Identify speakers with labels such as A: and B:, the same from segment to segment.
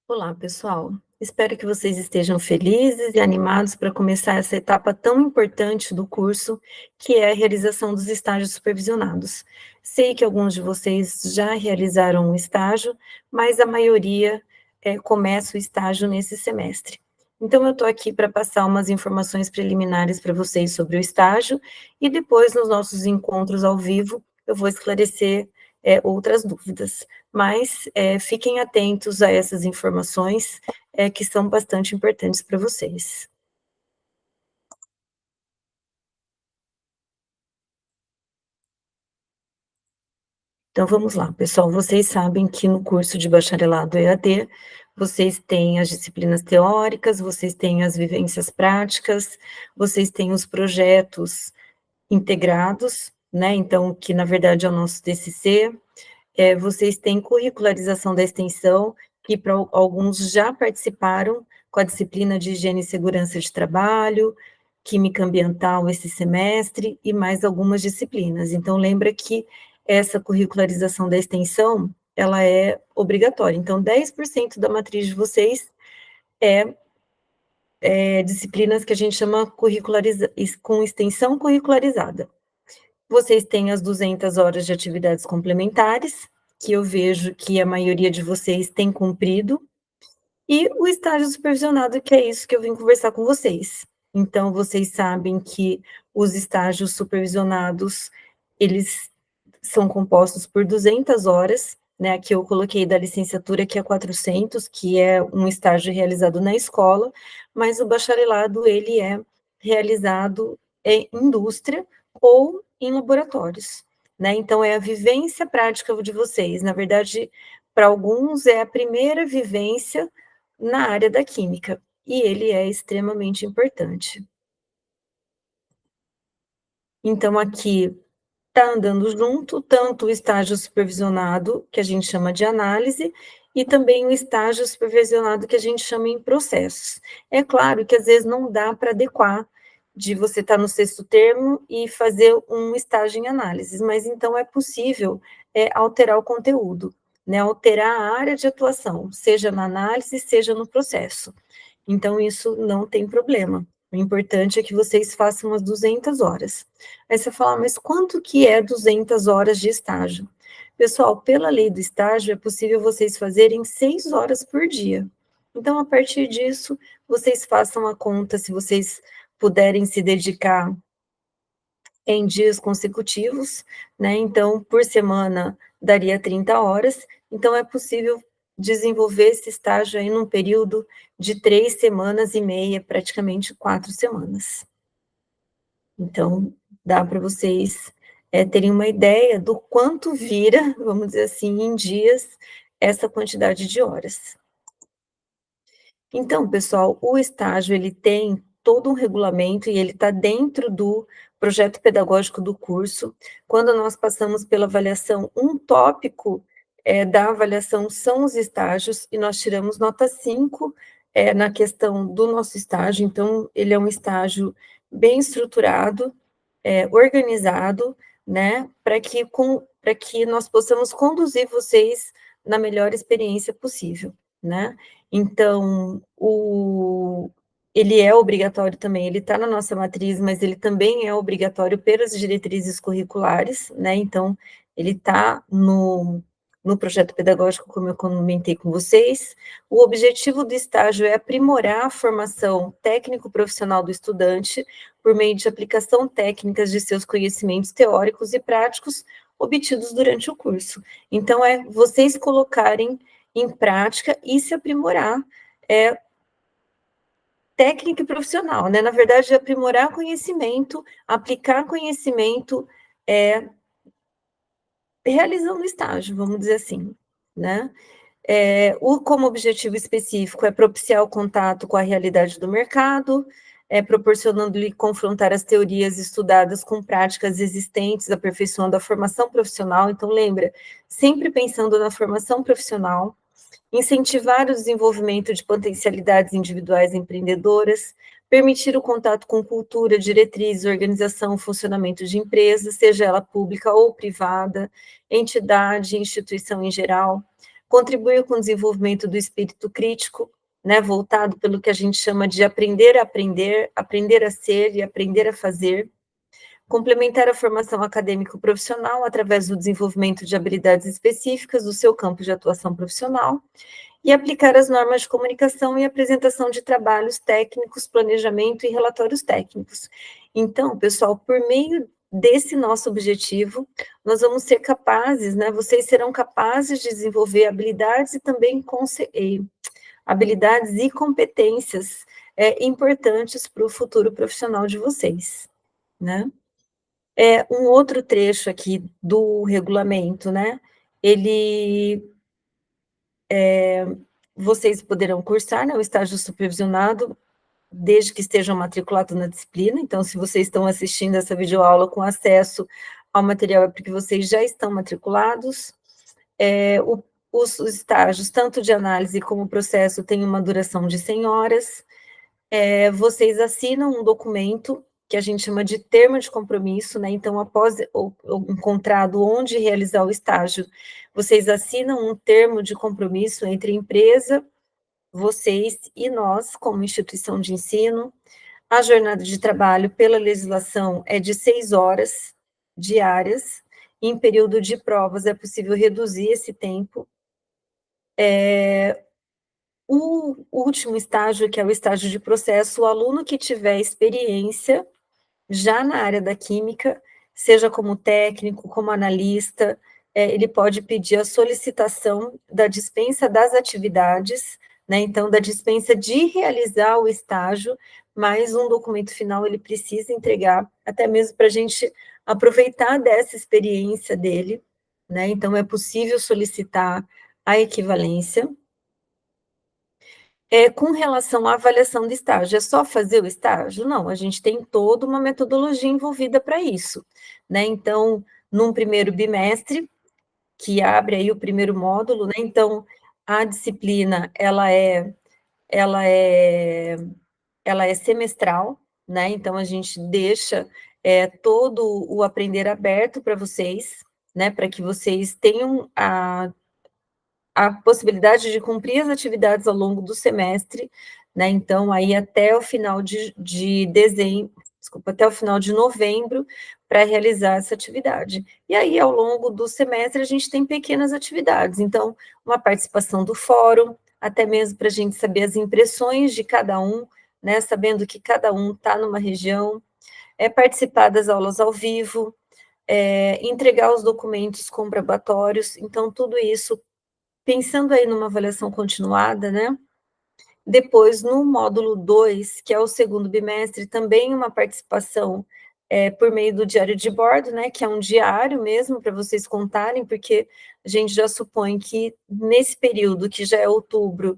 A: Olá, pessoal. Espero que vocês estejam felizes e animados para começar essa etapa tão importante do curso, que é a realização dos estágios supervisionados. Sei que alguns de vocês já realizaram um estágio, mas a maioria começa o estágio nesse semestre. Então, eu estou aqui para passar umas informações preliminares para vocês sobre o estágio e depois, nos nossos encontros ao vivo, eu vou esclarecer outras dúvidas. Mas fiquem atentos a essas informações, que são bastante importantes para vocês. Então vamos lá, pessoal, vocês sabem que no curso de bacharelado EAD, vocês têm as disciplinas teóricas, vocês têm as vivências práticas, vocês têm os projetos integrados, né, então que na verdade é o nosso TCC. Vocês têm curricularização da extensão, que para alguns já participaram com a disciplina de higiene e segurança de trabalho, química ambiental esse semestre e mais algumas disciplinas. Então lembra que essa curricularização da extensão, ela é obrigatória. Então 10% da matriz de vocês é, disciplinas que a gente chama com extensão curricularizada. Vocês têm as 200 horas de atividades complementares, que eu vejo que a maioria de vocês tem cumprido, e o estágio supervisionado, que é isso que eu vim conversar com vocês. Então, vocês sabem que os estágios supervisionados, eles são compostos por 200 horas, né, aqui eu coloquei da licenciatura, que é 400, que é um estágio realizado na escola, mas o bacharelado, ele é realizado em indústria ou em laboratórios, né, então é a vivência prática de vocês, na verdade, para alguns é a primeira vivência na área da química, e ele é extremamente importante. Então aqui está andando junto, tanto o estágio supervisionado, que a gente chama de análise, e também o estágio supervisionado, que a gente chama em processos. É claro que às vezes não dá para adequar de você estar no sexto termo e fazer um estágio em análises, mas então é possível alterar o conteúdo, né, alterar a área de atuação, seja na análise, seja no processo. Então, isso não tem problema. O importante é que vocês façam as 200 horas. Aí você fala, mas quanto que é 200 horas de estágio? Pessoal, pela lei do estágio, é possível vocês fazerem 6 horas por dia. Então, a partir disso, vocês façam a conta, se vocês puderem se dedicar em dias consecutivos, né? Então, por semana daria 30 horas, então é possível desenvolver esse estágio aí num período de 3 semanas e meia, praticamente 4 semanas. Então, dá para vocês terem uma ideia do quanto vira, vamos dizer assim, em dias, essa quantidade de horas. Então, pessoal, o estágio ele tem todo um regulamento e ele está dentro do projeto pedagógico do curso. Quando nós passamos pela avaliação, um tópico da avaliação são os estágios, e nós tiramos nota 5 na questão do nosso estágio, então ele é um estágio bem estruturado, organizado, né, para que nós possamos conduzir vocês na melhor experiência possível, né. Então, ele é obrigatório também, ele está na nossa matriz, mas ele também é obrigatório pelas diretrizes curriculares, né, então ele está no projeto pedagógico, como eu comentei com vocês. O objetivo do estágio é aprimorar a formação técnico-profissional do estudante, por meio de aplicação técnicas de seus conhecimentos teóricos e práticos obtidos durante o curso. Então, é vocês colocarem em prática e se aprimorar técnica e profissional, né? Na verdade, aprimorar conhecimento, aplicar conhecimento, realizando estágio, vamos dizer assim, né? Como objetivo específico é propiciar o contato com a realidade do mercado, proporcionando-lhe confrontar as teorias estudadas com práticas existentes, aperfeiçoando a formação profissional. Então, lembra, sempre pensando na formação profissional, incentivar o desenvolvimento de potencialidades individuais empreendedoras, permitir o contato com cultura, diretrizes, organização, funcionamento de empresas, seja ela pública ou privada, entidade, instituição em geral, contribuir com o desenvolvimento do espírito crítico, né, voltado pelo que a gente chama de aprender a aprender, aprender a ser e aprender a fazer, complementar a formação acadêmico-profissional através do desenvolvimento de habilidades específicas do seu campo de atuação profissional e aplicar as normas de comunicação e apresentação de trabalhos técnicos, planejamento e relatórios técnicos. Então, pessoal, por meio desse nosso objetivo, nós vamos ser capazes, né, vocês serão capazes de desenvolver habilidades e também habilidades e competências importantes para o futuro profissional de vocês, né? Um outro trecho aqui do regulamento, né? Vocês poderão cursar, né, o estágio supervisionado, desde que estejam matriculados na disciplina. Então, se vocês estão assistindo essa videoaula com acesso ao material, é porque vocês já estão matriculados. Os estágios, tanto de análise como processo, têm uma duração de 100 horas. Vocês assinam um documento que a gente chama de termo de compromisso, né? Então, após o encontrado onde realizar o estágio, vocês assinam um termo de compromisso entre a empresa, vocês e nós, como instituição de ensino. A jornada de trabalho, pela legislação, é de 6 horas diárias. Em período de provas, é possível reduzir esse tempo. O último estágio, que é o estágio de processo, o aluno que tiver experiência já na área da química, seja como técnico, como analista, ele pode pedir a solicitação da dispensa das atividades, né? Então, da dispensa de realizar o estágio, mas um documento final ele precisa entregar, até mesmo para a gente aproveitar dessa experiência dele, né? Então, é possível solicitar a equivalência. Com relação à avaliação do estágio, é só fazer o estágio? Não, a gente tem toda uma metodologia envolvida para isso, né? Então, num primeiro bimestre, que abre aí o primeiro módulo, né? Então, a disciplina, ela é, ela é semestral, né? Então, a gente deixa todo o aprender aberto para vocês, né? Para que vocês tenham a possibilidade de cumprir as atividades ao longo do semestre, né? Então, aí até o final de dezembro, desculpa, até o final de novembro, para realizar essa atividade. E aí, ao longo do semestre, a gente tem pequenas atividades. Então, uma participação do fórum, até mesmo para a gente saber as impressões de cada um, né? Sabendo que cada um está numa região, participar das aulas ao vivo, entregar os documentos comprobatórios. Então, tudo isso pensando aí numa avaliação continuada, né? Depois, no módulo 2, que é o segundo bimestre, também uma participação por meio do diário de bordo, né? Que é um diário mesmo para vocês contarem, porque a gente já supõe que nesse período, que já é outubro,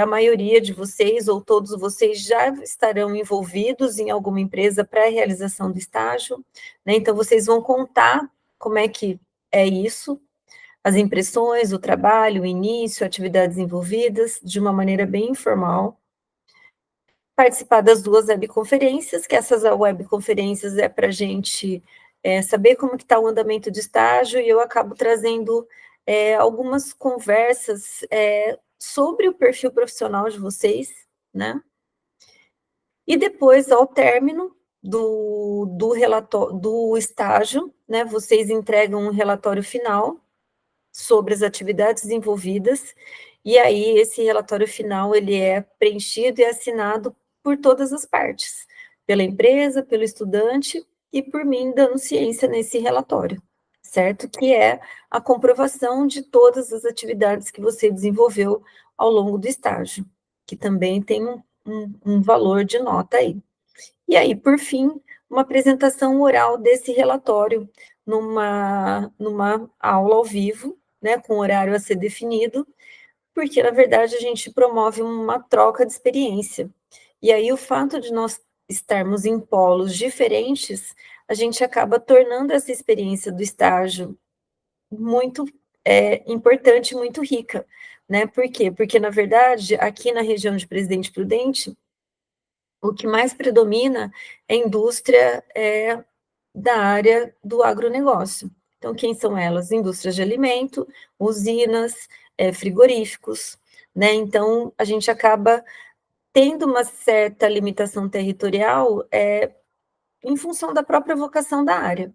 A: a maioria de vocês, ou todos vocês, já estarão envolvidos em alguma empresa para a realização do estágio, né? Então, vocês vão contar como é que é isso, as impressões, o trabalho, o início, atividades envolvidas, de uma maneira bem informal. Participar das 2 webconferências, que essas webconferências é para a gente saber como que está o andamento de estágio, e eu acabo trazendo algumas conversas sobre o perfil profissional de vocês, né? E depois, ao término do relatório, do estágio, né, vocês entregam um relatório final sobre as atividades envolvidas, e aí esse relatório final, ele é preenchido e assinado por todas as partes, pela empresa, pelo estudante e por mim, dando ciência nesse relatório, certo? Que é a comprovação de todas as atividades que você desenvolveu ao longo do estágio, que também tem um valor de nota aí. E aí, por fim, uma apresentação oral desse relatório numa aula ao vivo, né, com horário a ser definido, porque, na verdade, a gente promove uma troca de experiência. E aí, o fato de nós estarmos em polos diferentes, a gente acaba tornando essa experiência do estágio muito importante, muito rica, né? Por quê? Porque, na verdade, aqui na região de Presidente Prudente, o que mais predomina é a indústria da área do agronegócio. Então, quem são elas? Indústrias de alimento, usinas, frigoríficos, né, então a gente acaba tendo uma certa limitação territorial, em função da própria vocação da área.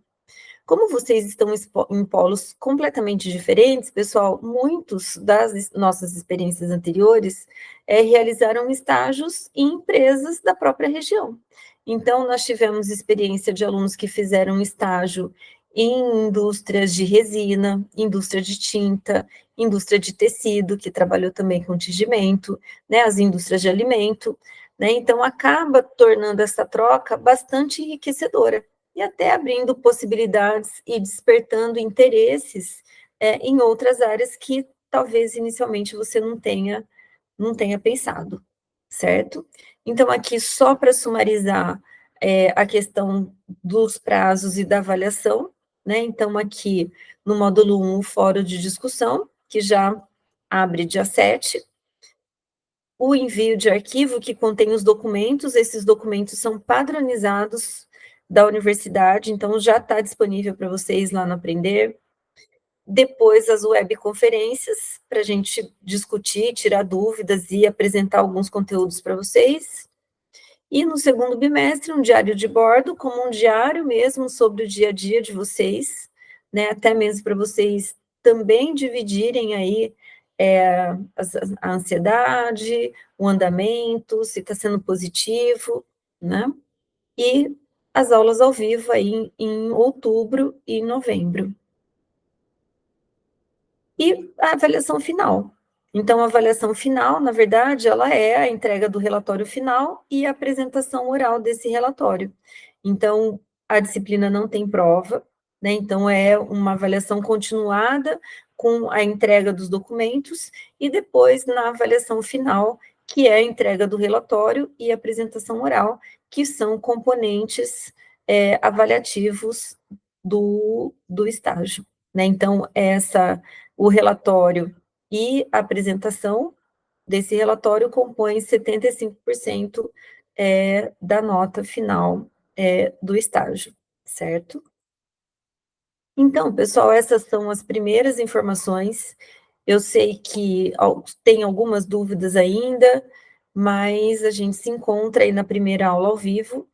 A: Como vocês estão em polos completamente diferentes, pessoal, muitos das nossas experiências anteriores realizaram estágios em empresas da própria região. Então, nós tivemos experiência de alunos que fizeram estágio em indústrias de resina, indústria de tinta, indústria de tecido, que trabalhou também com tingimento, né, as indústrias de alimento, né, então acaba tornando essa troca bastante enriquecedora e até abrindo possibilidades e despertando interesses em outras áreas que talvez inicialmente você não tenha pensado, certo? Então, aqui, só para sumarizar a questão dos prazos e da avaliação, né? Então, aqui no módulo 1, o fórum de discussão, que já abre dia 7, o envio de arquivo que contém os documentos, esses documentos são padronizados da universidade, então já está disponível para vocês lá no Aprender. Depois as webconferências, para a gente discutir, tirar dúvidas e apresentar alguns conteúdos para vocês. E no segundo bimestre, um diário de bordo, como um diário mesmo sobre o dia a dia de vocês, né? Até mesmo para vocês também dividirem aí a ansiedade, o andamento, se está sendo positivo, né? E as aulas ao vivo aí em outubro e novembro. E a avaliação final. Então, a avaliação final, na verdade, ela é a entrega do relatório final e a apresentação oral desse relatório. Então, a disciplina não tem prova, né? Então, é uma avaliação continuada com a entrega dos documentos e depois na avaliação final, que é a entrega do relatório e a apresentação oral, que são componentes avaliativos do estágio, né? Então, o relatório e a apresentação desse relatório compõem 75% da nota final do estágio, certo? Então, pessoal, essas são as primeiras informações. Eu sei que tem algumas dúvidas ainda, mas a gente se encontra aí na primeira aula ao vivo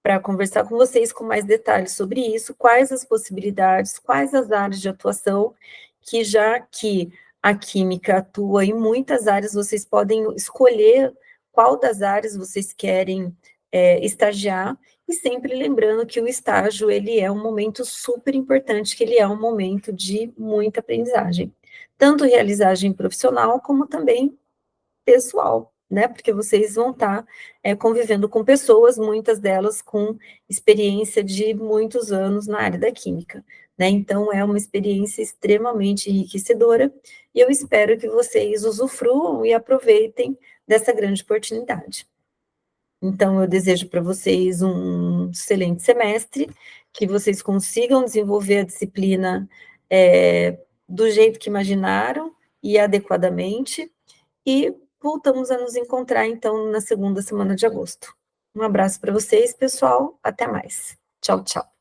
A: para conversar com vocês com mais detalhes sobre isso, quais as possibilidades, quais as áreas de atuação, que já que a química atua em muitas áreas, vocês podem escolher qual das áreas vocês querem estagiar, e sempre lembrando que o estágio, ele é um momento super importante, que ele é um momento de muita aprendizagem, tanto realizagem profissional, como também pessoal, né, porque vocês vão estar convivendo com pessoas, muitas delas com experiência de muitos anos na área da química, né, então é uma experiência extremamente enriquecedora, e eu espero que vocês usufruam e aproveitem dessa grande oportunidade. Então, eu desejo para vocês um excelente semestre, que vocês consigam desenvolver a disciplina do jeito que imaginaram e adequadamente, e voltamos a nos encontrar, então, na segunda semana de agosto. Um abraço para vocês, pessoal. Até mais. Tchau, tchau.